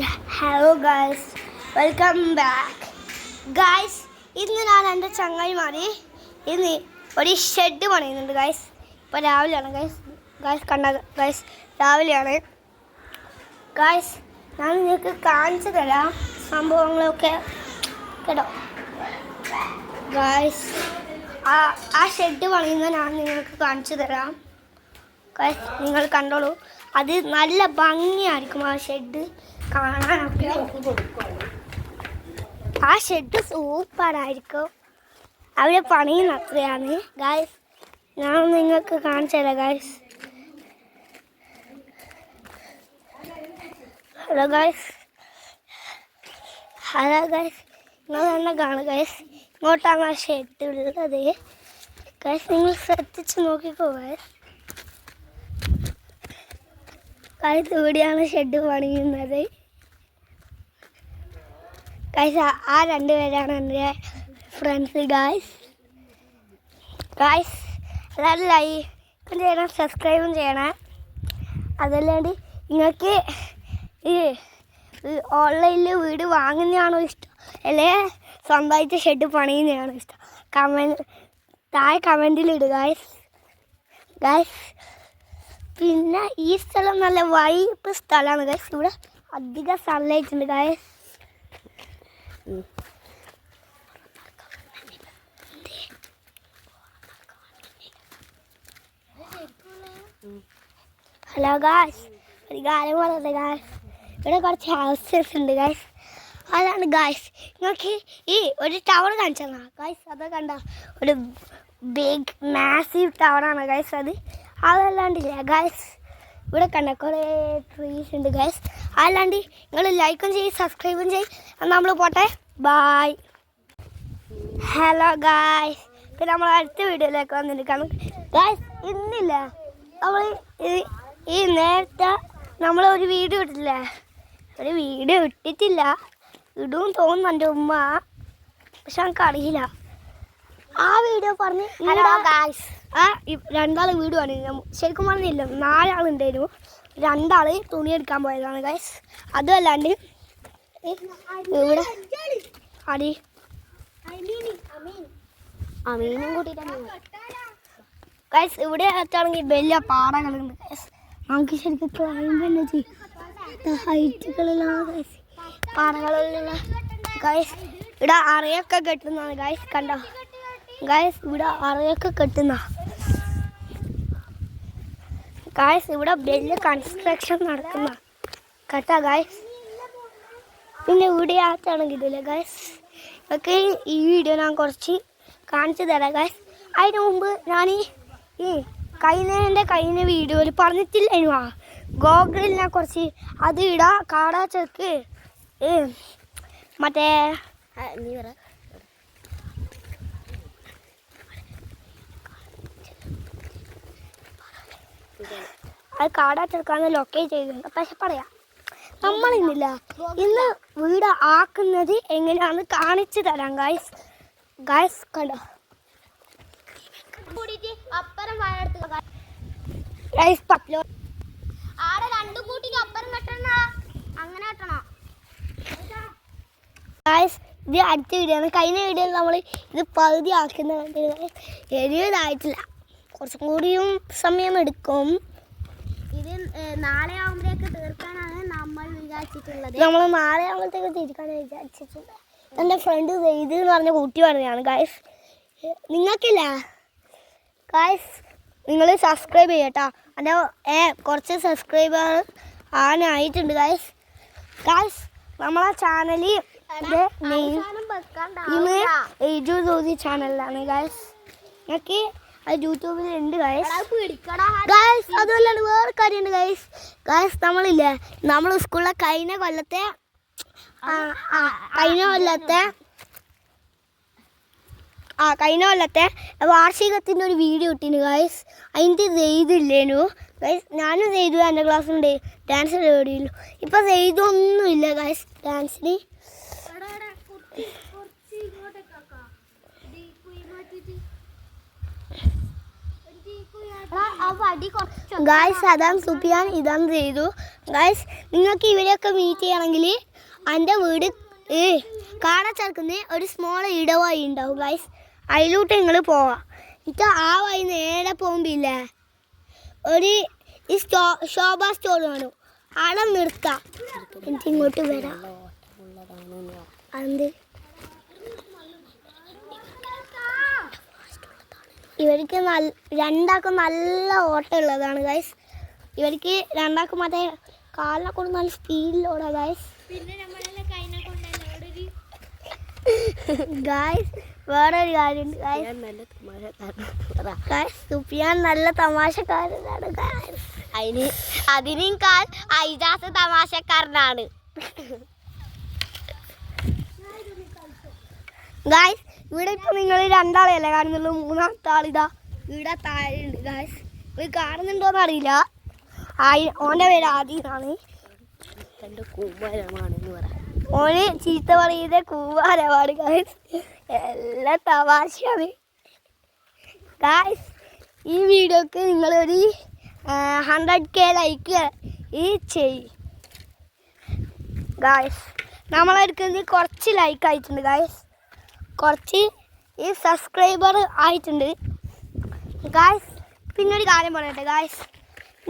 Hello guys, welcome back guys. ഇന്ന് ഞാൻ എൻ്റെ ചങ്ങായിമാരി ഇന്ന് ഒരു ഷെഡ് പണിയുന്നുണ്ട് ഗായ്സ്. ഇപ്പോൾ രാവിലെയാണ് ഗായ്സ് കണ്ട ഗായ്സ്, രാവിലെയാണ് ഗായ്സ്. ഞാൻ നിങ്ങൾക്ക് കാണിച്ചു തരാം സംഭവങ്ങളൊക്കെ കേട്ടോ ഗായ്സ്. ആ ഷെഡ് പണിയുന്നത് ഞാൻ നിങ്ങൾക്ക് കാണിച്ചു തരാം ഗായ്സ്. നിങ്ങൾ കണ്ടോളൂ, അത് നല്ല ഭംഗിയായിരിക്കും ആ ഷെഡ് കാണാനൊക്കെ. ആ ഷെഡ് സൂപ്പറായിരിക്കും. അവിടെ പണിയുന്ന അത്രയാണ് ഗായ്സ്. ഞാൻ നിങ്ങൾക്ക് കാണിച്ചു തരാം ഗായ്സ്. ഹലോ ഗായ്സ്, നിങ്ങൾ തന്നെ കാണുക ഗായ്സ്. ഇങ്ങോട്ടാണ് ആ ഷെഡ് ഉള്ളത് ഗായ്സ്. നിങ്ങൾ ശ്രദ്ധിച്ച് നോക്കിക്കോ ഗായ്സ്. ഗായ്സ്, ഇവിടെയാണ് ഷെഡ് പണിയുന്നത് ഗായ്സ്. ആ രണ്ടുപേരാണ് എൻ്റെ ഫ്രണ്ട്സ് ഗായ്സ്. എല്ലാവരും ലൈക്കും ചെയ്യണം, സബ്സ്ക്രൈബും ചെയ്യണം. അതല്ലാണ്ട് നിങ്ങൾക്ക് ഈ ഓൺലൈനിൽ വീട് വാങ്ങുന്നതാണോ ഇഷ്ടം, അല്ലേ സ്വന്തമായിട്ട് ഷെഡ് പണിയുന്നതാണോ ഇഷ്ടം? താഴെ കമൻറ്റിലിടുക ഗായ്സ്. പിന്നെ ഈ സ്ഥലം നല്ല വൈബ് സ്ഥലമാണ് ഗായ്സ്. ഇവിടെ അധികം സൺലൈറ്റ് ഉണ്ട് ഗായ്സ്. ഹലോ ഗായ്സ്, ഒരു കാര്യം പറയുന്നത് ഗായ്സ്, ഇവിടെ കുറച്ച് ഹൗസസ് ഉണ്ട് ഗായ്സ്. അതാണ് ഗായ്സ്. നിങ്ങൾക്ക് ഈ ഒരു ടവർ കാണിച്ചു തന്നാ ഗായ്സ്. അത് കണ്ട ഒരു ബിഗ് മാസീവ് ടവറാണ് ഗായ്സ് അത്. അതല്ലാണ്ടില്ല ഗായ്സ്, ഇവിടെ കണ്ട കുറേ ട്രീസ് ഉണ്ട് ഗായ്സ്. അതല്ലാണ്ട് നിങ്ങൾ ലൈക്കും ചെയ്യും, സബ്സ്ക്രൈബും ചെയ്യും. നമ്മൾ പോട്ടെ, ബായ്. ഹലോ ഗായ്സ്, പിന്നെ നമ്മൾ അടുത്ത വീഡിയോയിലേക്ക് വന്നിരിക്കണം ഗായ്സ്. ഇന്നില്ല, നമ്മൾ ഈ നേരത്തെ നമ്മൾ ഒരു വീഡിയോ ഇട്ടില്ലേ, ഒരു വീഡിയോ ഇട്ടിട്ടില്ല, ഇടും തോന്നുന്നു എൻ്റെ ഉമ്മ, പക്ഷെ എനിക്കറിയില്ല. ആ വീഡിയോ പറഞ്ഞ് ഗായ്സ്, ആ രണ്ടാൾ വീഡിയോ ആണ്. ശരിക്കും പറഞ്ഞില്ല, 4 ആളുണ്ടായിരുന്നു. 2 ആൾ തുണിയെടുക്കാൻ പോയതാണ് ഗായ്സ്. അതുമല്ലാണ്ട് ഇവിടെ അമീനും കൂട്ടിയിട്ടാണ് ഗായ്സ്. ഇവിടെ വെച്ചാണെങ്കിൽ വലിയ പാറകളുണ്ട് ഗായ്സ്. നമുക്ക് ശരിക്കും ക്ലൈംബ് തന്നെ ചെയ്യും, ഹൈറ്റുകളെല്ലാം ഗായ്സ്, പാറകളിലുള്ള ഗായ്സ്. ഇവിടെ അറയൊക്കെ കെട്ടുന്നതാണ് ഗായ്സ്. കണ്ടോ ഗായ്സ്, ഇവിടെ അറയൊക്കെ കെട്ടുന്ന ഗായ്സ്. ഇവിടെ വലിയ കൺസ്ട്രക്ഷൻ നടക്കുന്ന കേട്ടാ ഗായ്സ്. പിന്നെ ഇവിടെ ആറ്റാണെങ്കിലല്ലേ ഗായ്സ്, ഒക്കെ ഈ വീഡിയോ ഞാൻ കുറച്ച് കാണിച്ചു തരാം ഗായ്സ്. അതിന് മുമ്പ് ഞാൻ ഈ കഴിഞ്ഞ വീഡിയോയിൽ പറഞ്ഞിട്ടില്ല, ഗോഗിളിൽ ഞാൻ കുറച്ച് അത് ഇടാം. കാടാച്ചക്ക് മറ്റേ നീ പറ, അത് കാടാച്ചെടുക്കാന്ന് ലൊക്കേറ്റ് ചെയ്തിട്ടുണ്ട്. പക്ഷെ പറയാം, നമ്മളിന്നില്ല ഇന്ന് വീട് ആക്കുന്നത് എങ്ങനെയാണെന്ന് കാണിച്ചു തരാം ഗായ്സ്. കണ്ടോ ഗായ്സ്, പറ്റില്ല ആടെ 2 കൂട്ടിക്ക് അപ്പുറം കെട്ടണ, അങ്ങനെ കെട്ടണം ഗായ്സ്. ഇത് അടുത്ത വീഡിയോ ആണ്. കഴിഞ്ഞ വീഡിയോയിൽ നമ്മൾ ഇത് പകുതി ആക്കുന്നത് എഴുതായിട്ടില്ല, കുറച്ചും കൂടിയും സമയം എടുക്കും. ഇത് നാളെ ആകുമ്പോഴേക്ക് തീർക്കാനാണ് നമ്മൾ വിചാരിച്ചിട്ടുള്ളത്. നമ്മൾ നാളെ ആകുമ്പോഴത്തേക്ക് തീർക്കാനാണ് വിചാരിച്ചിട്ടുള്ളത്. എൻ്റെ ഫ്രണ്ട് ഇത് എന്ന് പറഞ്ഞ കൂട്ടി പറഞ്ഞതാണ് ഗായ്സ്. നിങ്ങൾക്കില്ല ഗായ്സ്, നിങ്ങൾ സബ്സ്ക്രൈബ് ചെയ്യട്ടോ. എൻ്റെ കുറച്ച് സബ്സ്ക്രൈബർ ആനായിട്ടുണ്ട് ഗായ്സ്. നമ്മളെ ചാനലിൽ ഇന്ന് എയ്ജു ചാനലിലാണ് ഗായ്സ്. നിങ്ങൾക്ക് അത് യൂട്യൂബിലുണ്ട് ഗായ്സ്. അതുമല്ലാണ്ട് വേറെ കാര്യമുണ്ട് ഗായ്സ്. നമ്മളില്ലേ, നമ്മൾ സ്കൂളിലെ കഴിഞ്ഞ കൊല്ലത്തെ വാർഷികത്തിൻ്റെ ഒരു വീഡിയോ ഇട്ടിന് ഗായ്സ്. അതിൻ്റെ ചെയ്തില്ലേനു ഗായ്സ്. ഞാനും ചെയ്തു, എൻ്റെ ക്ലാസ്സിലുണ്ട് ഡാൻസിൻ്റെ വീഡിയോയിലും. ഇപ്പം ചെയ്തൊന്നുമില്ല ഗായ്സ് ഡാൻസിന്. ഗായ്സ് അതാണ് സുഫിയാൻ, ഇതാണ് ചെയ്തു. ഗായ്സ് നിങ്ങൾക്ക് ഇവരെയൊക്കെ മീറ്റ് ചെയ്യണമെങ്കിൽ എൻ്റെ വീട് കാണാൻ ചേർക്കുന്ന ഒരു സ്മോൾ ഇടവഴി ഉണ്ടാവും ഗായ്സ്. അതിലോട്ട് നിങ്ങൾ പോവാം. എന്നിട്ട് ആ വഴി നേരെ പോകുമ്പോൾ ഇല്ലേ ഒരു ഈ ശോഭ സ്റ്റോർ വേണം, അവിടെ നിർത്താം. എനിക്ക് ഇങ്ങോട്ട് വരാം. അത് ഇവർക്ക് രണ്ടാൾക്കും നല്ല ഓട്ടം ഉള്ളതാണ് ഗൈസ്. ഇവർക്ക് രണ്ടാൾക്കും മറ്റേ കാലിനെ കൊണ്ട് നല്ല സ്പീഡിലോടാ ഗൈസ്. ഗൈസ് വേറൊരു കാര്യമുണ്ട് ഗൈസ്, സുഫിയാൻ നല്ല തമാശക്കാരനാണ് ഗൈസ്. അതിനേക്കാൾ ഐജാസ് തമാശക്കാരനാണ് ഗൈസ്. ഇവിടെ ഇപ്പൊ നിങ്ങൾ രണ്ടാളെയല്ലേ കാണുന്നുള്ളൂ, മൂന്നാമത്തെ ആളിതാ ഇവിടെ താഴെയുണ്ട് ഗൈസ്. ഇത് കാണുന്നുണ്ടോന്ന് അറിയില്ല. ഓൻ്റെ പേര് ആദിന്നാണ്. ഓന് ചീത്ത പറയുന്നത് കൂവാരമാണ് ഗൈസ്. എല്ലാ തമാശയാണ് ഗൈസ്. ഈ വീഡിയോക്ക് നിങ്ങളൊരു 100K ലൈക്ക് ചെയ്യും ഗൈസ്. നമ്മളെടുക്കുന്നത് കുറച്ച് ലൈക്ക് ആയിട്ടുണ്ട് ഗൈസ്, കുറച്ച് ഈ സബ്സ്ക്രൈബർ ആയിട്ടുണ്ട് ഗായ്സ്. പിന്നെ ഒരു കാര്യം പറയട്ടെ ഗായ്സ്,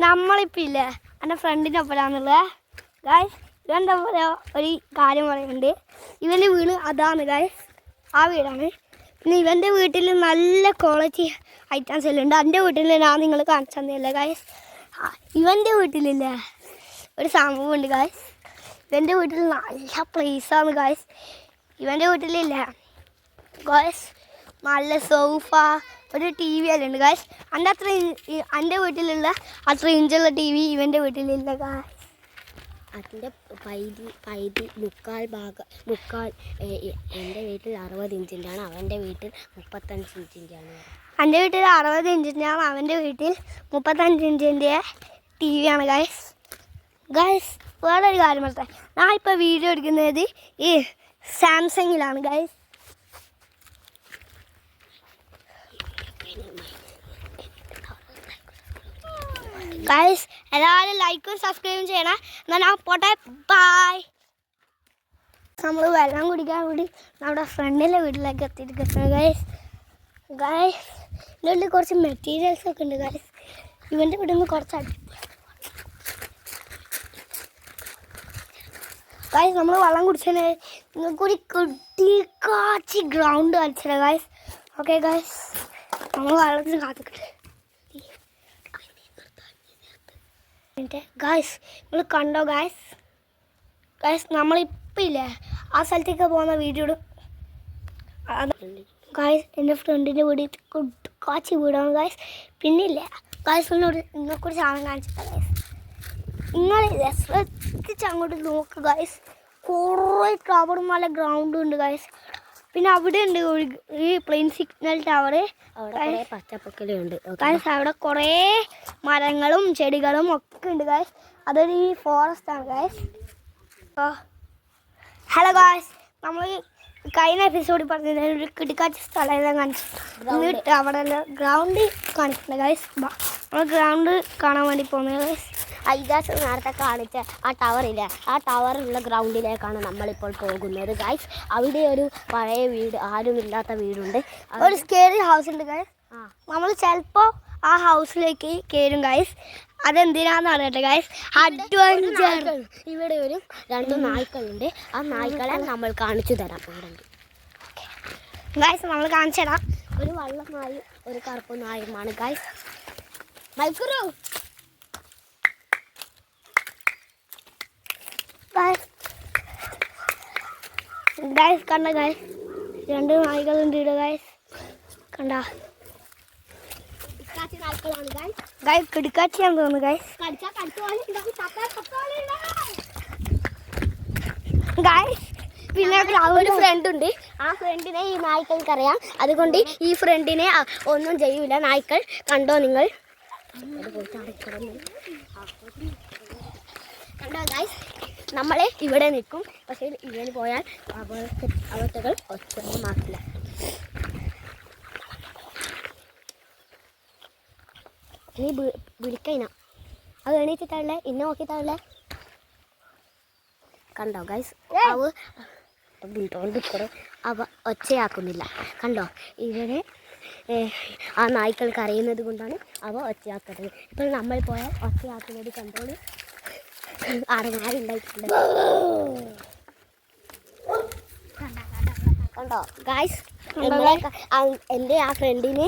നമ്മളിപ്പോൾ ഇല്ലേ എൻ്റെ ഫ്രണ്ടിൻ്റെ ഒപ്പരാന്നുള്ളത് ഗായ്സ്. ഇവൻ്റെ ഒപ്പം ഒരു കാര്യം പറയുന്നുണ്ട്. ഇവൻ്റെ വീട് അതാണ് ഗായ്സ്, ആ വീടാണ്. പിന്നെ ഇവൻ്റെ വീട്ടിൽ നല്ല ക്വാളിറ്റി ഐറ്റംസ് എല്ലാം ഉണ്ട്. എൻ്റെ വീട്ടിൽ ഞാൻ നിങ്ങൾ കാണിച്ചു തന്നില്ല ഗായ്സ്. ഇവൻ്റെ വീട്ടിലില്ലേ ഒരു സംഭവം ഉണ്ട് ഗായ്സ്. ഇവൻ്റെ വീട്ടിൽ നല്ല പ്ലേസാണ് ഗായ്സ്. ഇവൻ്റെ വീട്ടിലില്ല ഗായ്സ് നല്ല സോഫ, ഒരു TV എല്ലാം ഉണ്ട് ഗായ്സ്. എൻ്റെ വീട്ടിലുള്ള അത്ര ഇഞ്ചുള്ള TV ഇവൻ്റെ വീട്ടിലില്ല ഗായ്സ്. അതിൻ്റെ മുക്കാൽ എൻ്റെ വീട്ടിൽ 60 ഇഞ്ചിൻ്റെയാണ്, അവൻ്റെ വീട്ടിൽ 35 ഇഞ്ചിൻ്റെയാണ്. എൻ്റെ വീട്ടിൽ 60 ഇഞ്ചിൻ്റെയാണ്, അവൻ്റെ വീട്ടിൽ 35 ഇഞ്ചിൻ്റെ TV ആണ് ഗായ്സ്. ഗായ്സ് വേറൊരു കാര്യം പറയട്ടെ, ഞാൻ ഇപ്പോൾ വീഡിയോ എടുക്കുന്നത് ഈ സാംസങ്ങിലാണ് ഗായ്സ്. ഗായ്സ് എല്ലാവരും ലൈക്കും സബ്സ്ക്രൈബും ചെയ്യണം. എന്നാൽ ഞാൻ പോട്ടെ, ബൈ. നമ്മൾ വെള്ളം കുടിക്കാൻ വേണ്ടി നമ്മുടെ ഫ്രണ്ടിൻ്റെ വീട്ടിലേക്ക് എത്തിയിരിക്കുന്നത് ഗായ്സ്. ഗായ്സ് ഇതിൻ്റെ കുറച്ച് മെറ്റീരിയൽസ് ഒക്കെ ഉണ്ട് ഗായ്സ്. ഇവൻ്റെ വീട്ടിൽ നിന്ന് കുറച്ച് ഗായ്സ് നമ്മൾ വെള്ളം കുടിച്ചതിന് നിങ്ങൾക്കൊരു കുട്ടിക്കാച്ചി ഗ്രൗണ്ട് കളിച്ചത് ഗായ്സ്. ഓക്കെ ഗായ്സ്, നമ്മൾ വെള്ളത്തിന് കാത്തിക്കട്ടെ ഗായ്സ്. നിങ്ങൾ കണ്ടോ ഗായ്സ്? ഗായ്സ് നമ്മളിപ്പോൾ ഇല്ലേ ആ സ്ഥലത്തേക്ക് പോകുന്ന വീഡിയോ ഇടും ഗായ്സ്. എൻ്റെ ഫ്രണ്ടിൻ്റെ വീട് കാച്ചി വീടാണ് ഗായ്സ്. പിന്നില്ലേ ഗായ്സ് നിങ്ങൾക്കൊരു സാധനം കാണിച്ചിട്ടാ ഗായ്സ്. നിങ്ങൾ ശ്രദ്ധിച്ച് അങ്ങോട്ട് നോക്കുക ഗായ്സ്. കുറേ ടവർ മല ഗ്രൗണ്ടും ഉണ്ട് ഗായ്സ്. പിന്നെ അവിടെ ഉണ്ട് ഈ പ്ലെയിൻ സിഗ്നൽ ടവർ. പച്ചപ്പൊക്കെയുണ്ട് ഗായ്സ്. അവിടെ കുറേ മരങ്ങളും ചെടികളും ഒക്കെ ഉണ്ട് ഗായ്സ്. അതൊരു ഈ ഫോറസ്റ്റ് ആണ് ഗായ്സ്. ഹലോ ഗായ്സ്, നമ്മൾ കഴിഞ്ഞ എപ്പിസോഡിൽ പറഞ്ഞ ഒരു കിടക്കാച്ച സ്ഥലമെല്ലാം കാണിച്ചു. അവിടെ ഗ്രൗണ്ട് കാണിച്ചിട്ടുണ്ട് ഗായ്സ്. നമ്മൾ ഗ്രൗണ്ട് കാണാൻ വേണ്ടി പോകുന്നത് ഗായ്സ്. ഐജാസ് നേരത്തെ കാണിച്ച ആ ടവറില്ല, ആ ടവറുള്ള ഗ്രൗണ്ടിലേക്കാണ് നമ്മളിപ്പോൾ പോകുന്നത് ഗായ്സ്. അവിടെ ഒരു പഴയ വീട്, ആരുമില്ലാത്ത വീടുണ്ട്, ഒരു സ്കേറി ഹൗസ് ഉണ്ട് ഗായ്സ്. നമ്മൾ ചിലപ്പോൾ ആ ഹൗസിലേക്ക് കയറും ഗായ്സ്. അതെന്തിനാന്ന് അറിയട്ടെ ഗായ്സ്, അഡ്വഞ്ചർ. ഇവിടെ ഒരു 2 നായ്ക്കളുണ്ട്, ആ നായ്ക്കളെ നമ്മൾ കാണിച്ചു തരാം. ഗായ്സ് നമ്മൾ കാണിച്ചു തരാം. ഒരു വെള്ള നായും ഒരു കറുപ്പ് നായുമാണ് ഗായ്സ്. മൈക്കുറു ഗായ്സ് കണ്ട ഗായ്സ്, 2 നായ്ക്കളുണ്ട് ഇവിടെ ഗായ്സ്. കണ്ട ഗായ്സ്, കിടക്കാച്ചിയാന്ന് തോന്നുന്നു ഗായ്സ്. ഗായ്സ് പിന്നെ ഒരു ഫ്രണ്ട് ഉണ്ട്, ആ ഫ്രണ്ടിനെ ഈ നായ്ക്കൾക്കറിയാം. അതുകൊണ്ട് ഈ ഫ്രണ്ടിനെ ഒന്നും ചെയ്യൂല നായ്ക്കൾ. കണ്ടോ നിങ്ങൾ? കണ്ടോ ഗായ്സ്, നമ്മളെ ഇവിടെ നിൽക്കും, പക്ഷേ ഇവന് പോയാൽ അവസ്ഥകൾ ഒറ്റമാക്കില്ല. നീ വിളിക്കൈന അത് എണീറ്റിട്ടല്ലേ ഇന്നെ നോക്കിയിട്ടല്ലേ കണ്ടോ ഗൈസ് അവ ഒച്ചയാക്കുന്നില്ല കണ്ടോ ഇവരെ ആ നായ്ക്കൾക്ക് അറിയുന്നത് കൊണ്ടാണ് അവ ഒച്ചയാക്കുന്നത്. ഇപ്പോൾ നമ്മൾ പോയാൽ ഒച്ചയാക്കുന്നത് കണ്ടോളൂ. ആരുണ്ടായിട്ടുണ്ട് കണ്ടോ ഗൈസ്. എൻ്റെ ആ ഫ്രണ്ടിന്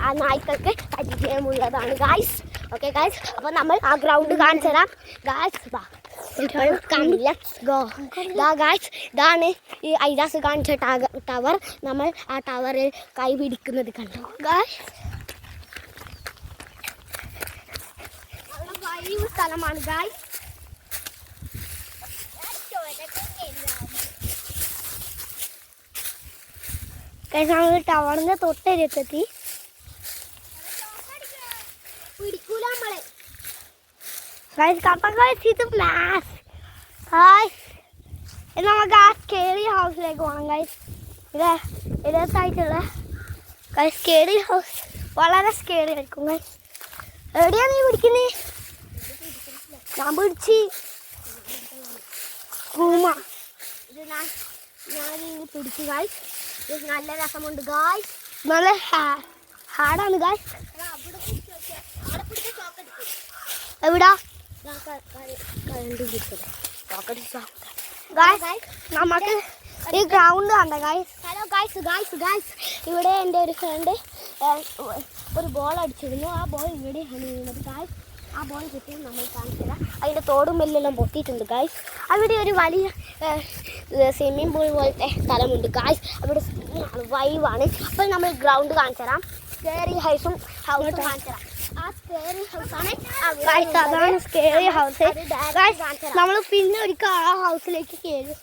ആ നായ്ക്കൾക്ക് പരിചയമുള്ളതാണ് ഗൈസ്. ഓക്കെ ഗൈസ്, അപ്പോൾ നമ്മൾ ആ ഗ്രൗണ്ട് കാണിച്ചു തരാം ഗൈസ്. ഗൈസ് ഇതാണ് ഈ ഐജാസ് കാണിച്ച ടവർ. നമ്മൾ ആ ടവറിൽ കൈ പിടിക്കുന്നത് കണ്ടോ ഗൈസ്. വൈബ് സ്ഥലമാണ് ഗൈസ്. നമ്മൾ ടവറിന്റെ തൊട്ടരികത്തെത്തി. പിടിക്കൂല നമ്മളെ ഇത് മാസ് ഗൈസ്. നമുക്ക് ആ സ്കേറി ഹൗസിലേക്ക് പോകണം ഗൈസ്. ഇടത്തായിട്ടുള്ള ഗൈസ് സ്കേറി ഹൗസ് വളരെ സ്കേറി ആയിരിക്കും ഗൈസ്. എവിടെയാണ് നീ പിടിക്കുന്നേ? ഞാൻ പിടിച്ച് ഞാൻ പിടിച്ചു ഗൈസ്. നല്ല രസമുണ്ട് ഗൈസ്. നല്ല ഹാർഡാണ് ഗൈസ്. എവിടാ നമുക്ക് ഈ ഗ്രൗണ്ട് കണ്ട guys. Hello guys guys guys ഇവിടെ എൻ്റെ ഒരു ഫ്രണ്ട് ഒരു ബോൾ അടിച്ചിരുന്നു. ആ ബോൾ ഇവിടെയാണ് വീണത് ഗൈസ്. ആ ബോൾ കിട്ടിയത് നമ്മൾ കാണിച്ചില്ല. അതിൻ്റെ തോടും മെല്ലെല്ലാം പൊട്ടിയിട്ടുണ്ട് ഗൈസ്. അവിടെ ഒരു വലിയ സ്വിമ്മിംഗ് പൂൾ പോലത്തെ സ്ഥലമുണ്ട് ഗൈസ്. അവിടെ വൈവാണ്. അപ്പോൾ നമ്മൾ ഗ്രൗണ്ട് കാണിച്ചു തരാം. സ്കേറി ഹൗസും കാണിച്ചു തരാം. ആ സ്കേറി ഹൗസാണ് അതാണ് സ്കേറി ഹൗസ്. നമ്മൾ പിന്നെ ഒരിക്കൽ ആ ഹൗസിലേക്ക് കയറും.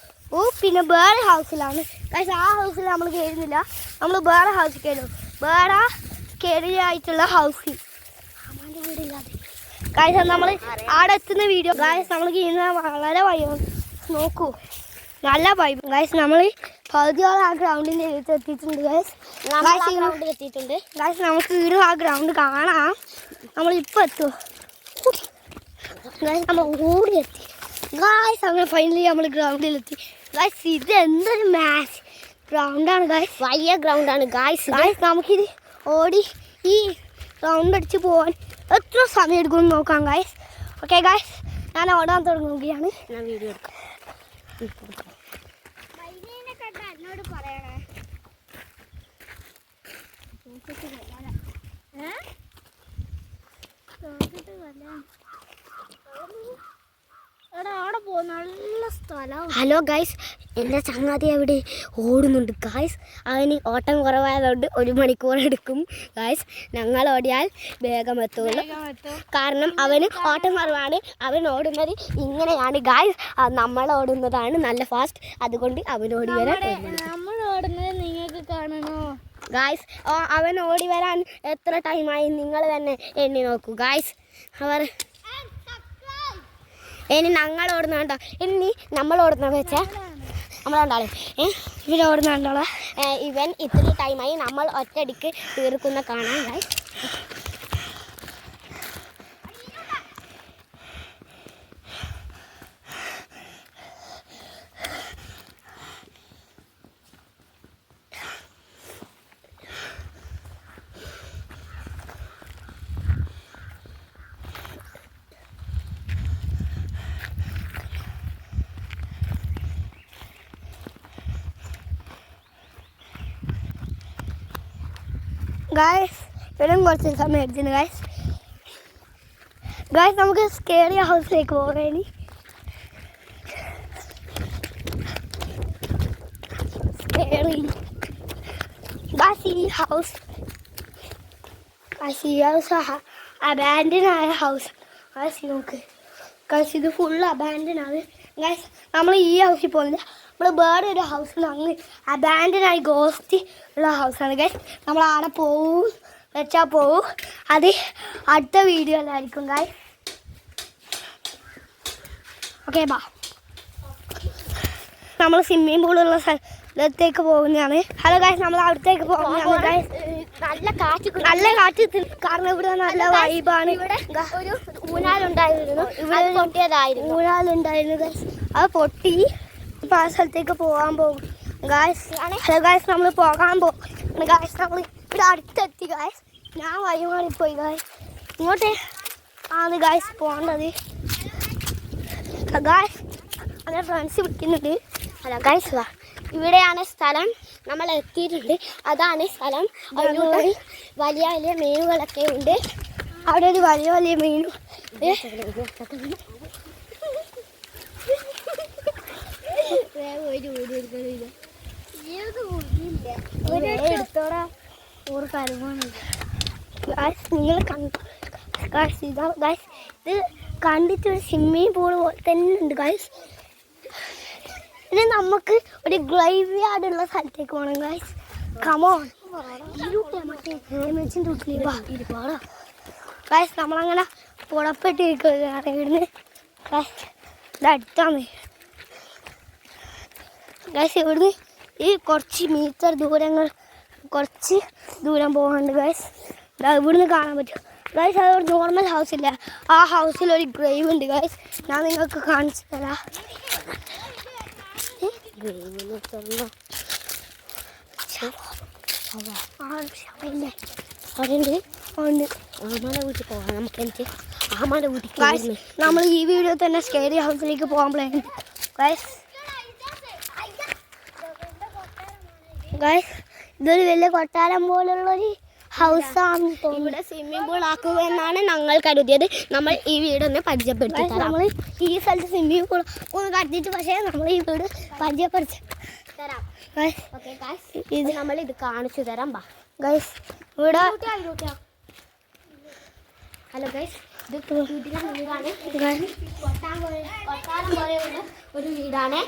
പിന്നെ വേറെ ഹൗസിലാണ് ഗൈസ്. ആ ഹൗസിൽ നമ്മൾ കയറുന്നില്ല. നമ്മൾ വേറെ ഹൗസിൽ കയറും. വേറെ സ്കേറി ആയിട്ടുള്ള ഹൗസിൽ ഗൈസ് നമ്മൾ അവിടെ എത്തുന്ന വീഡിയോ ഗൈസ് നമ്മൾ ചെയ്യുന്ന വളരെ വൈബ്. നോക്കൂ നല്ല വൈബ് ഗൈസ്. നമ്മൾ പകുതിയോളം ആ ഗ്രൗണ്ടിൻ്റെ എത്തിയിട്ടുണ്ട് ഗൈസ്. ഗ്രൗണ്ടിൽ എത്തിയിട്ടുണ്ട് ഗൈസ്. നമുക്ക് വീണ്ടും ആ ഗ്രൗണ്ട് കാണാം. നമ്മളിപ്പോൾ എത്തുമോ ഗൈസ്? നമ്മൾ ഓടി എത്തി ഗൈസ്. അങ്ങനെ ഫൈനലി നമ്മൾ ഗ്രൗണ്ടിലെത്തി ഗൈസ്. ഇത് എന്തൊരു മാച്ച് ഗ്രൗണ്ടാണ് ഗൈസ്. വലിയ ഗ്രൗണ്ടാണ് ഗൈസ്. ഗൈസ് നമുക്കിത് ഓടി ഈ റൗണ്ട് അടിച്ച് പോകാൻ എത്ര സമയം എടുക്കുമെന്ന് നോക്കാം ഗൈസ്. ഓക്കെ ഗൈസ്, ഞാൻ ഓടാൻ തുടങ്ങുകയാണ്. ഞാൻ വീഡിയോ എടുക്കാം. എന്നോട് പറയണേ അവിടെ പോ, നല്ല സ്ഥലം. ഹലോ ഗൈസ്, എൻ്റെ ചങ്ങാതി അവിടെ ഓടുന്നുണ്ട് ഗൈസ്. അവന് ഓട്ടം കുറവായതുകൊണ്ട് 1 മണിക്കൂർ എടുക്കും ഗൈസ്. ഞങ്ങൾ ഓടിയാൽ വേഗം എത്തുള്ളൂ. കാരണം അവന് ഓട്ടം കുറവാണ്. അവൻ ഓടുന്നത് ഇങ്ങനെയാണ് ഗൈസ്. നമ്മൾ ഓടുന്നതാണ് നല്ല ഫാസ്റ്റ്. അതുകൊണ്ട് അവൻ ഓടി വരാൻ നമ്മൾ ഓടുന്നത് നിങ്ങൾക്ക് കാണണോ ഗൈസ്? അവൻ ഓടി വരാൻ എത്ര ടൈമായി നിങ്ങൾ തന്നെ എണ്ണി നോക്കൂ ഗൈസ്. അവർ ഇനി ഞങ്ങൾ ഓടുന്ന കണ്ടോ. ഇനി നമ്മൾ ഓടുന്നത് വെച്ചാൽ നമ്മളുണ്ടാളെ ഇവരോടുന്നുണ്ടോളെ ഇവൻ ഇത്ര ടൈമായി നമ്മൾ ഒറ്റയടിക്ക് തീർക്കുന്ന കാണാൻ ഗൈസ്. ഗൈസ് ഇവിടെയും കുറച്ച് സമയം എടുത്തിട്ടുണ്ട് ഗൈസ്. ഗൈസ് നമുക്ക് സ്കേറിയ ഹൗസിലേക്ക് പോകാം. ഇനി സ്കേറി ഗൈസ് ഈ ഹൗസ് അബാൻഡൻ ആയ ഹൗസ് ഗൈസ്. നോക്ക് ഗൈസ്, ഇത് ഫുള്ള് അബാൻഡൻ ആണ് ഗൈസ്. നമ്മൾ ഈ ഹൗസിൽ പോകുന്നില്ല. നമ്മൾ വേറെ ഒരു ഹൗസിൽ അങ്ങ് അബാൻഡൻ ആയി ഗോസ്റ്റ് ഉള്ള ഹൗസാണ് ഗൈസ്. നമ്മൾ അവിടെ പോവും വെച്ചാൽ പോവും. അത് അടുത്ത വീഡിയോയിലായിരിക്കും ഗൈസ്. ഓക്കെ ബാ. നമ്മൾ സ്വിമ്മിംഗ് പൂളുള്ള സ്ഥലത്തേക്ക് പോകുന്നതാണ്. ഹലോ ഗൈസ്, നമ്മൾ അവിടത്തേക്ക് പോകുന്നതാണ് ഗൈസ്. നല്ല കാറ്റ് കാരണം ഇവിടെ നല്ല വൈബാണ്. ഇവിടെ ഒരു ഊഞ്ഞാലുണ്ടായിരുന്നു, ഇവിടെ പൊട്ടിയതായിരുന്നു. ഊഞ്ഞാലുണ്ടായിരുന്നു ഗൈസ്, അത് പൊട്ടി. ഇപ്പം ആ സ്ഥലത്തേക്ക് പോകാൻ പോകും ഗൈസ്. ഗൈസ് നമ്മൾ പോകാൻ പോകും ഗൈസ്. നമ്മൾ ഇവിടെ അടുത്തെത്തി ഗൈസ്. ഞാൻ വഴി മാറിപ്പോയി ഗൈസ്. ഇങ്ങോട്ട് ആണ് ഗൈസ് പോകേണ്ടത് ഗൈസ്. അങ്ങനെ ഫ്രണ്ട്സ് വിളിക്കുന്നുണ്ട്. അല്ല ഗൈസ്, ഇവിടെയാണ് സ്ഥലം. നമ്മൾ എത്തിയിട്ടുണ്ട്. അതാണ് സ്ഥലം. അതിലൂടെ വലിയ വലിയ മീനുകളൊക്കെ ഉണ്ട്. അവിടെ ഒരു വലിയ വലിയ മീനും എടുത്തോടാ ഒരു കരുവാണ് ഗൈസ്. നിങ്ങൾ ഗൈസ് ഇതാ ഗൈസ്, ഇത് കണ്ടിട്ട് ഒരു സ്വിമ്മിങ് പൂൾ പോലെ തന്നെ ഉണ്ട് ഗൈസ്. ഇനി നമുക്ക് ഒരു ഗ്രേവ് യാർഡ് ഉള്ള സ്ഥലത്തേക്ക് പോകണം ഗൈസ്. Come on guys. നമ്മളങ്ങനെ പുറപ്പെട്ടിരിക്കുകയാണ് ഇവിടുന്ന് ഗൈസ്. ഇത് അടുത്താണ് ഗൈസ്. ഇവിടുന്ന് ഈ കുറച്ച് മീറ്റർ കുറച്ച് ദൂരം പോകാനുണ്ട് ഗൈസ്. ഇവിടുന്ന് കാണാൻ പറ്റും ഗൈസ്. അതൊരു നോർമൽ ഹൗസില്ല, ആ ഹൗസിൽ ഒരു ഗ്രേവ് ഉണ്ട് ഗൈസ്. ഞാൻ നിങ്ങൾക്ക് കാണിച്ചു തരാം. നമ്മൾ ഈ വീഡിയോ തന്നെ സ്കേറി ഹൗസിലേക്ക് പോകാൻ പ്ലാൻ ഗൈസ്. ഗൈസ് ഇതൊരു വലിയ കൊട്ടാരം പോലുള്ളൊരു ഹൗസാണ്. ഇവിടെ സ്വിമ്മിംഗ് പൂൾ ആക്കുക എന്നാണ് ഞങ്ങൾ കരുതിയത്. നമ്മൾ ഈ വീടൊന്ന് പരിചയപ്പെടുത്തി തരാം. നമ്മൾ ഈ സ്ഥലത്ത് സ്വിമ്മിംഗ് പൂൾ ഒന്ന് കരുതിയിട്ട്, പക്ഷേ നമ്മൾ ഈ വീട് പരിചയപ്പെടുത്തി തരാം. ഇത് നമ്മൾ ഇത് കാണിച്ചു തരാം. ബാ ഗൈസ്. ഇവിടെ ഹലോ ഗൈസ്, ഇത് വീടാണ്. കൊട്ടാരം പോലെയുള്ള ഒരു വീടാണ്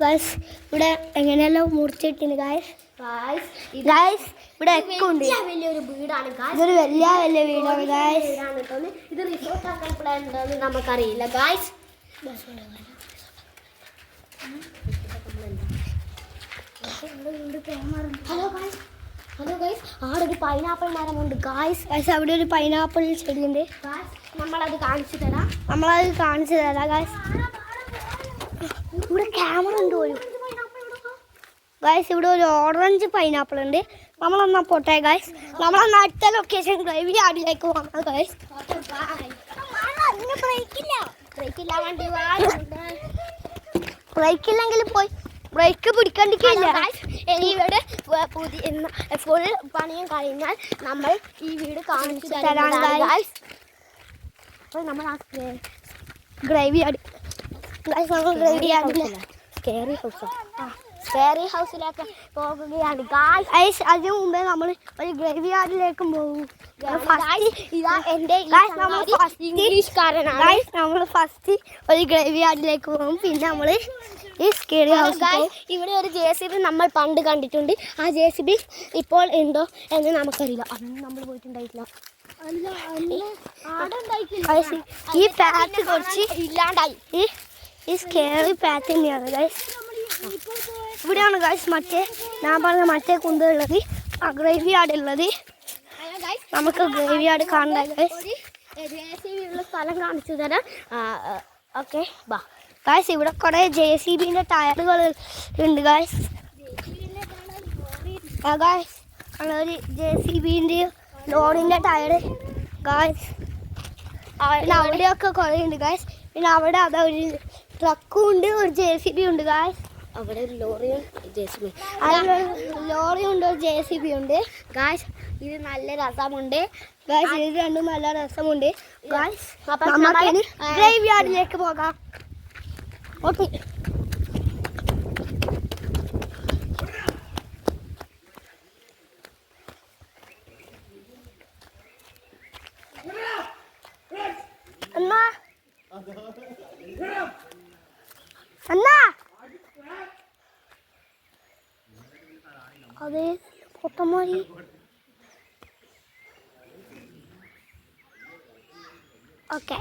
ഗൈസ്. ഇവിടെ എങ്ങനെയെല്ലാം മുറിച്ചിട്ടുണ്ട് ഗൈസ്. ഗൈസ് ഇവിടെ ഒക്കെ ഉണ്ട്. വലിയൊരു വീടാണ്. ഇതൊരു വലിയ വീടാണ് ഗൈസ്. ഇത് റിസോർട്ട് ആക്കാൻ പ്ലാൻ ഉണ്ടോന്ന് നമുക്കറിയില്ല ഗൈസ്. ഹലോ ഗൈസ്, അവിടെ ഒരു പൈനാപ്പിൾ മരമുണ്ട് ഗൈസ്. ഗൈസ് അവിടെ ഒരു പൈനാപ്പിൾ ചെടിയുണ്ട്. നമ്മളത് കാണിച്ചു തരാം. ഗൈസ്. ഇവിടെ ക്യാമറ ഉണ്ട് പോലും ഗൈസ്. ഇവിടെ ഒരു ഓറഞ്ച് പൈനാപ്പിൾ ഉണ്ട്. നമ്മളൊന്നാ പോട്ടെ ഗൈസ്. നമ്മളൊന്ന് അടുത്ത ലൊക്കേഷൻ ഗ്രേവ് യാർഡിലേക്ക് പോകാം ഗൈസ്. ബ്രേക്കില്ലെങ്കിൽ പോയി ബ്രേക്ക് പിടിക്കണ്ടിക്കില്ല. ഇനി ഇവിടെ ഫുൾ പണിയും കഴിഞ്ഞാൽ നമ്മൾ ഈ വീട് കാണിച്ചു തരാം ഗൈസ്. അപ്പോൾ നമ്മൾ ആ ഗ്രേവ് യാർഡ് ഗൈസ്, നമ്മൾ ഗ്രേവ് യാർഡില്ല സ്കേറി ഹൗസിലേക്ക് പോകുകയാണ് ഗൈസ്. അതിന് മുമ്പേ നമ്മൾ ഒരു ഗ്രേവ് യാർഡിലേക്കും പോകും. ഇതാ എൻ്റെ ഇംഗ്ലീഷ്കാരനാണ്. നമ്മൾ ഫസ്റ്റ് ഒരു ഗ്രേവ് യാർഡിലേക്ക് പോകും, പിന്നെ നമ്മൾ ഈ സ്കേറി ഹൗസ്. ഇവിടെ ഒരു JCB നമ്മൾ പണ്ട് കണ്ടിട്ടുണ്ട്. ആ JCB ഇപ്പോൾ ഉണ്ടോ എന്ന് നമുക്കറിയില്ല. അന്ന് നമ്മൾ പോയിട്ടുണ്ടായിട്ടില്ല. ഈ പാത്ത് കുറച്ച് ഇല്ലാണ്ടായി. ഈ സ്കേറി പാത്ത് തന്നെയാണ് ഗൈസ്. ഇവിടെയാണ് ഗൈസ് ഞാൻ പറഞ്ഞ മറ്റേ കുന്തമുള്ളത്, ആ ഗ്രേവ് യാർഡ് ഉള്ളത്. നമുക്ക് ഗ്രേവ് യാർഡ് കാണണ്ട ഗൈസ്. JCB ഉള്ള സ്ഥലം കാണിച്ചു തരാം. ഓക്കെ ബാ ഗൈസ്. ഇവിടെ കുറേ JCBൻ്റെ ടയറുകൾ ഉണ്ട് ഗൈസ്. ഗൈസ് ഒരു JCBൻ്റെ ലോറിൻ്റെ ടയർ ഗൈസ്. പിന്നെ അവിടെയൊക്കെ കുറേ ഉണ്ട് ഗൈസ്. പിന്നെ അവിടെ അതാ ഒരു ട്രക്കും ഉണ്ട്, ഒരു JCB ഉണ്ട് ഗൈസ്. അവിടെ ഒരു ലോറിയും JCB ലോറിയുണ്ട്, ഒരു JCB ഉണ്ട് ഗൈസ്. ഇത് നല്ല രസമുണ്ട് ഗൈസ്. ഇത് രണ്ടും നല്ല രസമുണ്ട് ഗൈസ്. നമുക്ക് ഗ്രേവ് യാർഡിലേക്ക് പോകാം. ഓക്കെ അണ്ണാ അതെ പൊട്ടന്മാരി. ഓക്കെ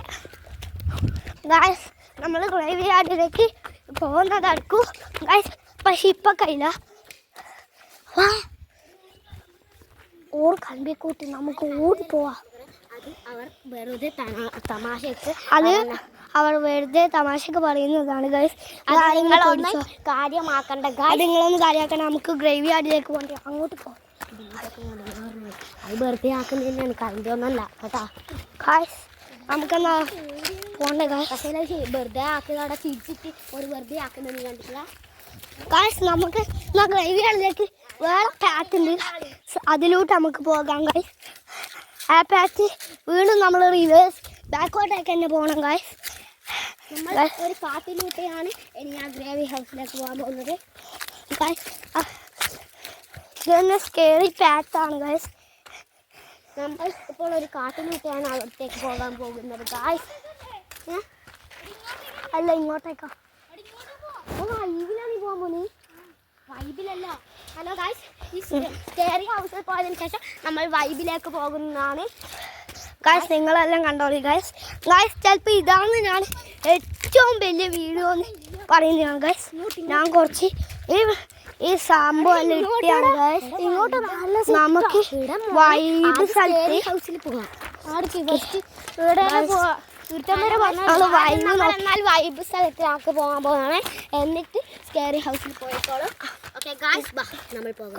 ഗൈസ്, നമ്മൾ ഗ്രേവ് യാർഡിലേക്ക് പോകുന്നതായിരിക്കും ഗൈസ്. പക്ഷെ ഇപ്പം കഴിയില്ല. ഓർ കൺവേ കൂട്ടി നമുക്ക് ഓടിപ്പോവാ. അത് അവർ വെറുതെ തമാശക്ക് അവർ വെറുതെ തമാശക്ക് പറയുന്നതാണ് ഗൈസ്. നിങ്ങളൊന്നും കാര്യമാക്കണ്ട ഗൈസ്. നിങ്ങളൊന്നും കാര്യമാക്കണ്ട. നമുക്ക് ഗ്രേവി ആടിലേക്ക് പോകണ്ടേ, അങ്ങോട്ട് പോകാം. അത് വെറുതെ ആക്കുന്നതന്നെയാണ്, കറണ്ട് ഒന്നല്ല കേട്ടാ ഗൈസ്. നമുക്കെന്നാ പോകണ്ടേ ഗൈസ്? പക്ഷേ വെറുതെ ആക്കുന്നവിടെ തിരിച്ചിട്ട് ഒരു വെറുതെ ആക്കുന്നത് കണ്ടിട്ടില്ല ഗൈസ്. നമുക്ക് ഗ്രേവി ആടിലേക്ക് വേറെ പാറ്റ് ഉണ്ട്, അതിലോട്ട് നമുക്ക് പോകാം ഗൈസ്. ആ പാറ്റ് വീണ്ടും നമ്മൾ റിവേഴ്സ് ബാക്കോട്ടേക്ക് തന്നെ പോകണം ഗൈസ്. നമ്മൾ ഒരു കാട്ടിലൂടെയാണ് ഇനി ആ ഗ്രേവി ഹൗസിലേക്ക് പോകാൻ പോകുന്നത് ഗൈസ്. ഇതൊന്ന് സ്കേറി പാറ്റാണ് ഗൈസ്. നമ്മൾ ഇപ്പോൾ ഒരു കാട്ടിലൂടെയാണ് അവിടത്തേക്ക് പോകാൻ പോകുന്നത് ഗൈസ്. അല്ല, ഇങ്ങോട്ടേക്കാ. വൈബിലാണ് പോകാൻ പോകുന്നത്, വൈബിലല്ല. ഹലോ ഗൈസ്, ഈ സ്കേറി ഹൗസിൽ പോയതിനു ശേഷം നമ്മൾ വൈബിലേക്ക് പോകുന്നതാണ് ഗൈസ്. നിങ്ങളെല്ലാം കണ്ടോളി ഗൈസ്. ചിലപ്പോൾ ഇതാണ് ഞാൻ ഏറ്റവും വലിയ വീഡിയോ എന്ന് പറയുന്നതാണ് ഗൈസ്. ഞാൻ കുറച്ച് ഈ സംഭവം എല്ലാം ഇട്ടാണ് ഗൈസ്. ഇങ്ങോട്ട് നല്ല നമുക്ക് വൈബ് സ്ഥലത്ത് ഹൗസിൽ പോകാം. വൈബ് സ്ഥലത്തിലേക്ക് പോകാൻ പോകുകയാണ്. എന്നിട്ട് സ്കേറി ഹൗസിൽ പോയിക്കോളും. ഓക്കെ ഗൈസ്, നമ്മൾ പോകാം.